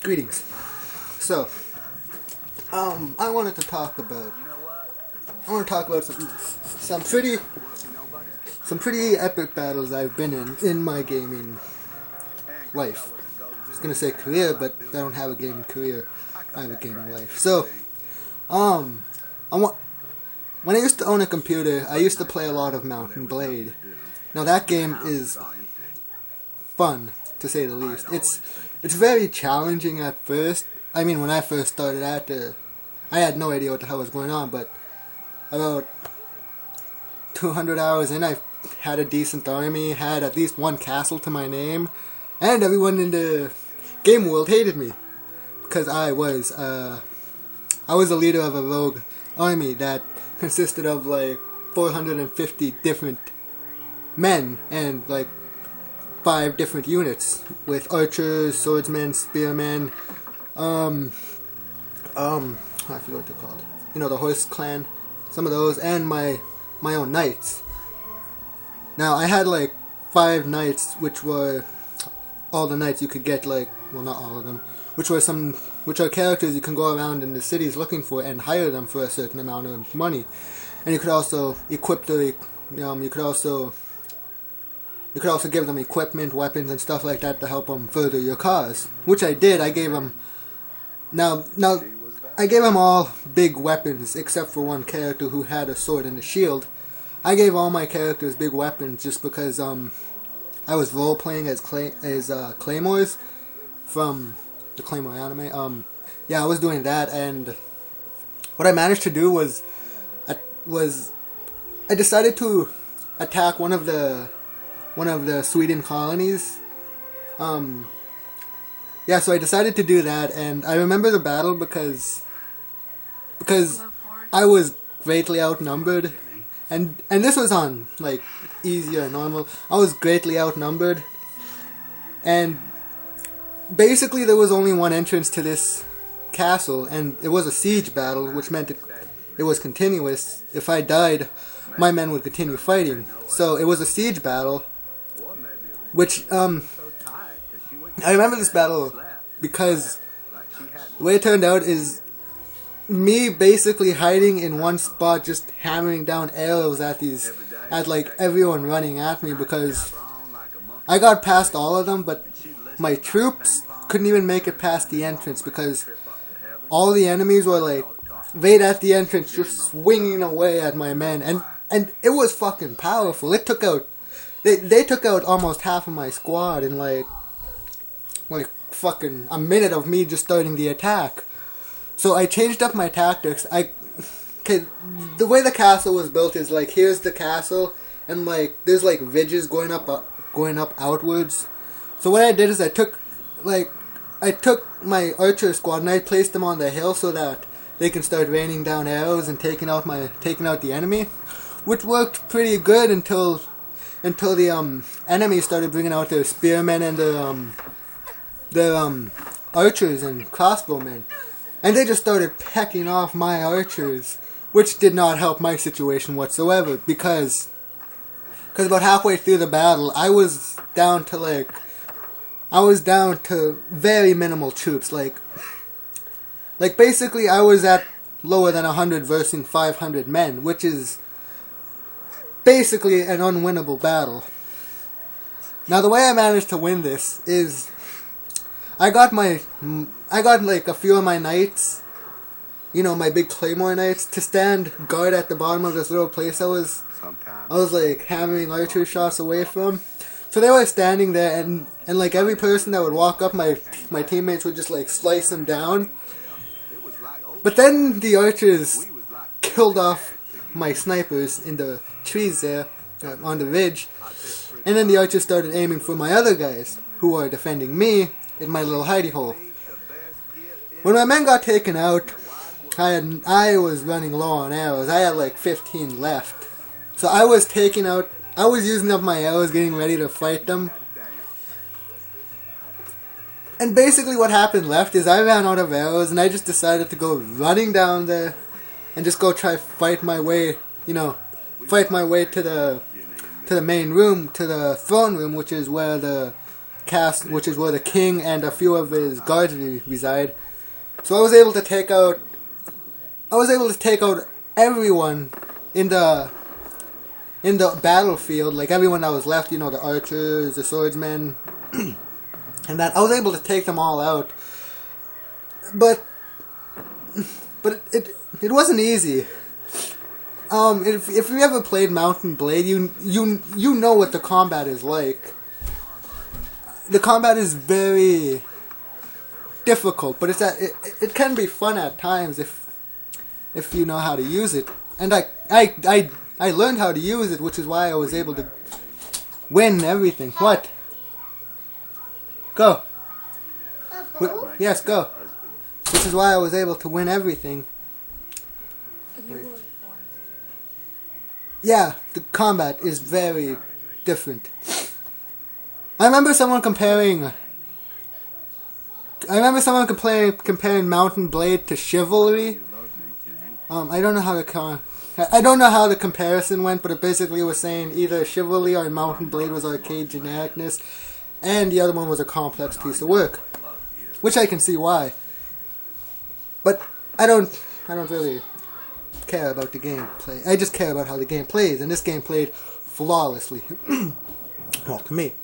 Greetings. So, I wanted to talk about. I want to talk about some pretty epic battles I've been in my gaming life. I was gonna say career, but I don't have a gaming career. I have a gaming life. So, I want. When I used to own a computer, I used to play a lot of Mount & Blade. Now that game is fun, to say the least. It's very challenging at first. I mean, when I first started out, I had no idea what the hell was going on, but about 200 hours in, I had a decent army, had at least one castle to my name, and everyone in the game world hated me because I was the leader of a rogue army that consisted of like 450 different men and like 5 different units with archers, swordsmen, spearmen, I forget what they're called. You know, the horse clan, some of those, and my own knights. Now I had like 5 knights, which were all the knights you could get, like, well, not all of them, which are characters you can go around in the cities looking for and hire them for a certain amount of money. And you could also equip you could also give them equipment, weapons, and stuff like that to help them further your cause. Which I did. I gave them... Now, I gave them all big weapons, except for one character who had a sword and a shield. I gave all my characters big weapons just because, I was role-playing as Claymores from the Claymore anime. Yeah, I was doing that, and what I managed to do was I decided to attack one of the Sweden colonies. Yeah, so I decided to do that, and I remember the battle because I was greatly outnumbered, and this was on like easy or normal. I was greatly outnumbered, and basically there was only one entrance to this castle, and it was a siege battle, which meant it was continuous. If I died, my men would continue fighting. So it was a siege battle, which, I remember this battle because the way it turned out is me basically hiding in one spot, just hammering down arrows at like everyone running at me, because I got past all of them, but my troops couldn't even make it past the entrance because all the enemies were like right at the entrance, just swinging away at my men, and it was fucking powerful. It took out They took out almost half of my squad in like fucking a minute of me just starting the attack. So I changed up my tactics. The way the castle was built is like, here's the castle, and like there's like ridges going up outwards. So what I did is I took my archer squad and I placed them on the hill so that they can start raining down arrows and taking out the enemy, which worked pretty good until the enemy started bringing out their spearmen and their archers and crossbowmen, and they just started pecking off my archers, which did not help my situation whatsoever, because about halfway through the battle I was down to very minimal troops, like basically I was at lower than 100 versus 500 men, which is basically an unwinnable battle. Now the way I managed to win this is I got like a few of my knights, you know, my big Claymore knights, to stand guard at the bottom of this little place I was like hammering archer shots away from. So they were standing there, and like every person that would walk up, my teammates would just like slice them down. But then the archers killed off my snipers in the trees there on the ridge, and then the archers started aiming for my other guys who are defending me in my little hidey hole. When my men got taken out, I was running low on arrows. I had like 15 left, so I was using up my arrows, getting ready to fight them. And basically what happened left is I ran out of arrows, and I just decided to go running down there and just go try fight my way to the main room, to the throne room, which is where the castle, which is where the king and a few of his guards reside. So I was able to take out everyone in the battlefield, like everyone that was left, you know, the archers, the swordsmen, and that I was able to take them all out. But it wasn't easy. If you ever played Mount and Blade, you know what the combat is like. The combat is very difficult, but it can be fun at times if you know how to use it. And I learned how to use it, which is why I was able to win everything. What? Go. Yes, go. This is why I was able to win everything. Wait. Yeah, the combat is very different. I remember someone comparing Mount and Blade to Chivalry. I don't know how the comparison went, but it basically was saying either Chivalry or Mount and Blade was arcade genericness, and the other one was a complex piece of work, which I can see why. But I don't really care about the gameplay. I just care about how the game plays, and this game played flawlessly. Well, to me.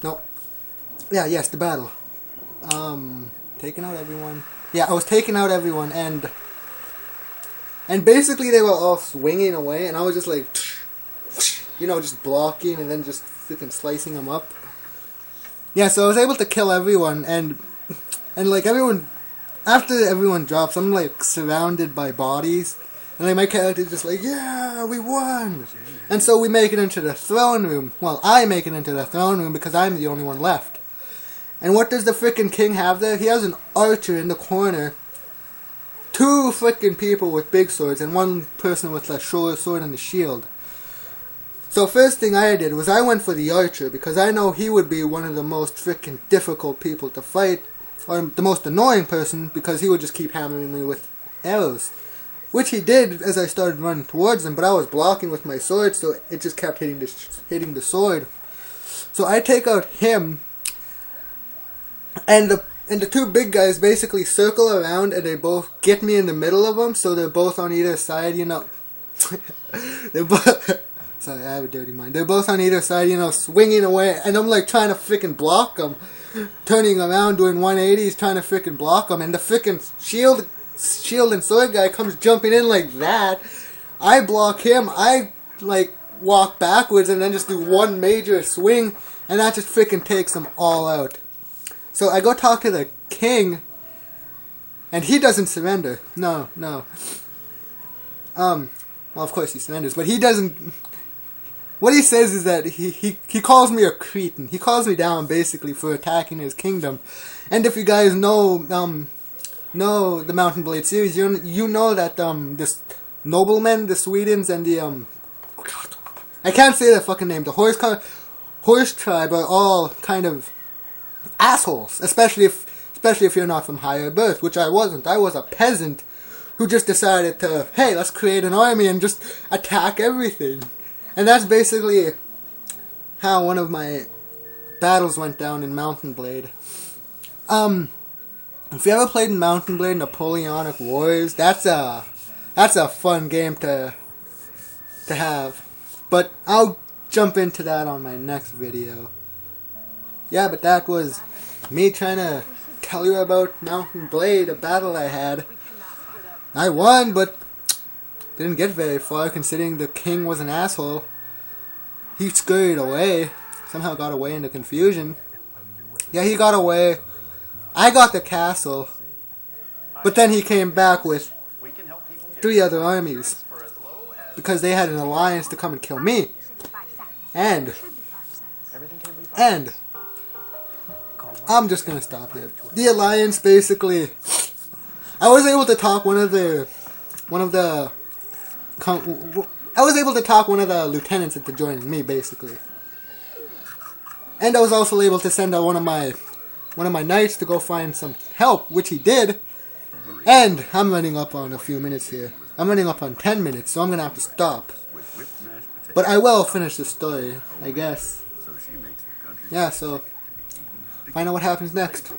No. Yeah, yes, the battle. Taking out everyone. Yeah, I was taking out everyone, and basically they were all swinging away, and I was just like, you know, just blocking and then just freaking slicing them up. Yeah, so I was able to kill everyone, and like everyone, after everyone drops, I'm like surrounded by bodies, and like my character's just like, yeah, we won! And so we make it into the throne room. Well, I make it into the throne room because I'm the only one left. And what does the frickin' king have there? He has an archer in the corner, 2 frickin' people with big swords, and 1 person with a short sword and a shield. So first thing I did was I went for the archer, because I know he would be one of the most frickin' difficult people to fight, or the most annoying person, because he would just keep hammering me with arrows. Which he did as I started running towards him, but I was blocking with my sword, so it just kept hitting the sword. So I take out him, and the 2 big guys basically circle around, and they both get me in the middle of them, so they're both on either side, you know. They're both... Sorry, I have a dirty mind. They're both on either side, you know, swinging away, and I'm like trying to frickin' block them. Turning around, doing 180s, trying to frickin' block them, and the frickin' shield and sword guy comes jumping in like that. I block him, I like walk backwards and then just do 1 major swing, and that just frickin' takes them all out. So I go talk to the king, and he doesn't surrender. No. Well, of course he surrenders, but he doesn't... What he says is that he calls me a cretin. He calls me down, basically, for attacking his kingdom. And if you guys know the Mount and Blade series, you know that this noblemen, the Swedens, and the I can't say their fucking name. The horse tribe are all kind of assholes, especially if you're not from higher birth, which I wasn't. I was a peasant who just decided to, hey, let's create an army and just attack everything. And that's basically how one of my battles went down in Mount and Blade. If you ever played in Mount and Blade Napoleonic Wars, that's a fun game to have. But I'll jump into that on my next video. Yeah, but that was me trying to tell you about Mount and Blade, a battle I had. I won, but didn't get very far considering the king was an asshole. He scurried away. Somehow got away in the confusion. Yeah, he got away. I got the castle. But then he came back with 3 other armies. Because they had an alliance to come and kill me. And I'm just gonna stop here. The alliance basically... I was able to talk one of the lieutenants into joining me, basically. And I was also able to send out one of my knights to go find some help, which he did. And I'm running up on a few minutes here. I'm running up on 10 minutes, so I'm gonna have to stop. But I will finish the story, I guess. Yeah, so find out what happens next.